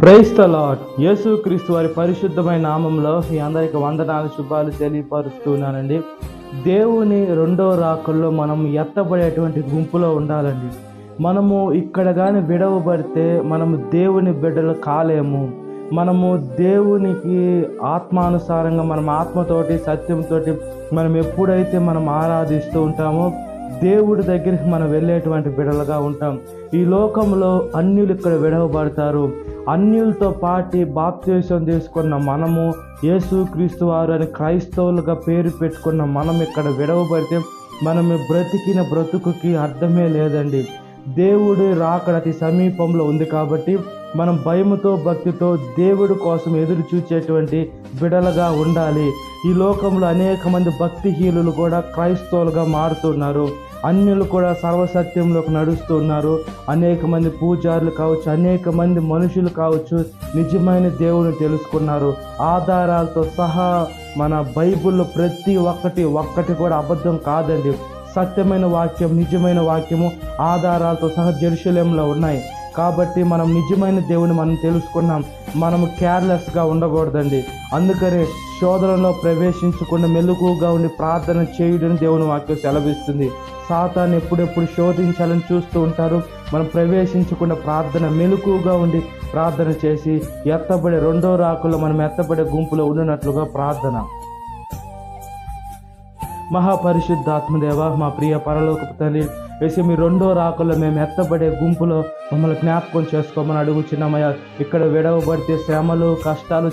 Praise the lord. యేసుక్రీస్తు వారి పరిశుద్ధమైన నామంలో మీ అందరికి వందనాలు శుభాలు తెలియపరుస్తున్నానండి. దేవుని రెండో రాకల్లో మనం ఎత్తబడేటువంటి గుంపులో ఉండాలండి. మనము ఇక్కడ కానీ విడవబడితే మనము దేవుని బిడ్డలు కాలేము. మనము దేవునికి ఆత్మానుసారంగా మనం ఆత్మతోటి సత్యంతో మనం ఎప్పుడైతే మనం ఆరాధిస్తూ ఉంటామో దేవుడి దగ్గరికి మనం వెళ్ళేటువంటి బిడ్డలుగా ఉంటాం. ఈ లోకంలో అన్యులు ఇక్కడ విడవబడతారు. అన్యులతో పాటి బాప్తిసం తీసుకున్న మనము, యేసుక్రీస్తు వారు అని క్రైస్తవులుగా పేరు పెట్టుకున్న మనం ఇక్కడ విడవబడితే మనం బ్రతికిన బ్రతుకుకి అర్థమే లేదండి. దేవుడి రాకడ అతి సమీపంలో ఉంది కాబట్టి మనం భయముతో భక్తితో దేవుడి కోసం ఎదురు చూచేటువంటి బిడలుగా ఉండాలి. ఈ లోకంలో అనేక మంది భక్తిహీనులు కూడా క్రైస్తవులుగా మారుతున్నారు. అన్యులు కూడా సర్వసత్యంలోకి నడుస్తున్నారు. అనేక మంది పూజారులు కావచ్చు, అనేక మంది మనుషులు కావచ్చు, నిజమైన దేవుని తెలుసుకున్నారు. ఆధారాలతో సహా మన బైబిల్లో ప్రతి ఒక్కటి కూడా అబద్ధం కాదండి. సత్యమైన వాక్యం, నిజమైన వాక్యము ఆధారాలతో సహా జెరూసలేంలో ఉన్నాయి. కాబట్టి మనం నిజమైన దేవుని మనం తెలుసుకున్నాం. మనము కేర్లెస్గా ఉండకూడదండి. అందుకనే శోధనలో ప్రవేశించకుండా మెలకువగా ఉండి ప్రార్థన చేయడం దేవుని వాక్యం సెలవిస్తుంది. సాతాను ఎప్పుడెప్పుడు శోధించాలని చూస్తూ ఉంటారు. మనం ప్రవేశించకుండా ప్రార్థన మెలకువగా ఉండి ప్రార్థన చేసి ఎత్తబడే రెండో రాకుల్లో మనం ఎత్తబడే గుంపులో ఉండినట్లుగా ప్రార్థన. మహాపరిశుద్ధాత్మదేవ, మా ప్రియ పరలోకపు తండ్రి వేసి మీ రెండో రాకల్లో మేము ఎత్తబడే గుంపులో మమ్మల్ని జ్ఞాపకం చేసుకోమని అడుగుచున్నామయ్యా. ఇక్కడ విడవబడితే శ్రమలు కష్టాలు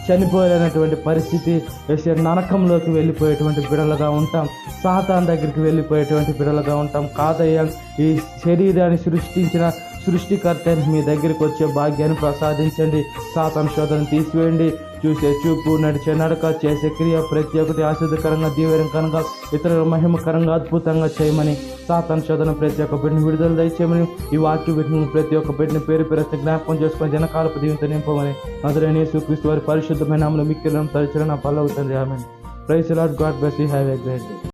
చనిపోలేనటువంటి పరిస్థితి వేసే నరకంలోకి వెళ్ళిపోయేటువంటి బిడలుగా ఉంటాం. సాతాను దగ్గరికి వెళ్ళిపోయేటువంటి బిడలుగా ఉంటాం కాదయ్యా. ఈ శరీరాన్ని సృష్టించిన సృష్టికర్త మీ దగ్గరికి వచ్చే భాగ్యాన్ని ప్రసాదించండి. సాతాను శోధనను తీసివేయండి. చూసే చూపు, నడిచే నడక, చేసే క్రియ ప్రతి ఒక్కటి ఆశీర్వదకరంగా, దీవెనకరంగా, ఇతరుల మహిమకరంగా, అద్భుతంగా చేయమని, సాతాను శోధన ప్రతి ఒక్క బిడ్డని విడుదల దయచేయమని, ఈ వాక్య బిడ్డను ప్రతి ఒక్క బిడ్డని పేరు జ్ఞాపకం చేసుకొని జనకాలపు దీవెనతో నింపమని నజరేయుడైన యేసుక్రీస్తు వారి పరిశుద్ధమైన నామములో మిక్కిలను తలచిన నా పల్లవుతుంది. ఆమేన్. Praise the lord. God bless you. Have a great day.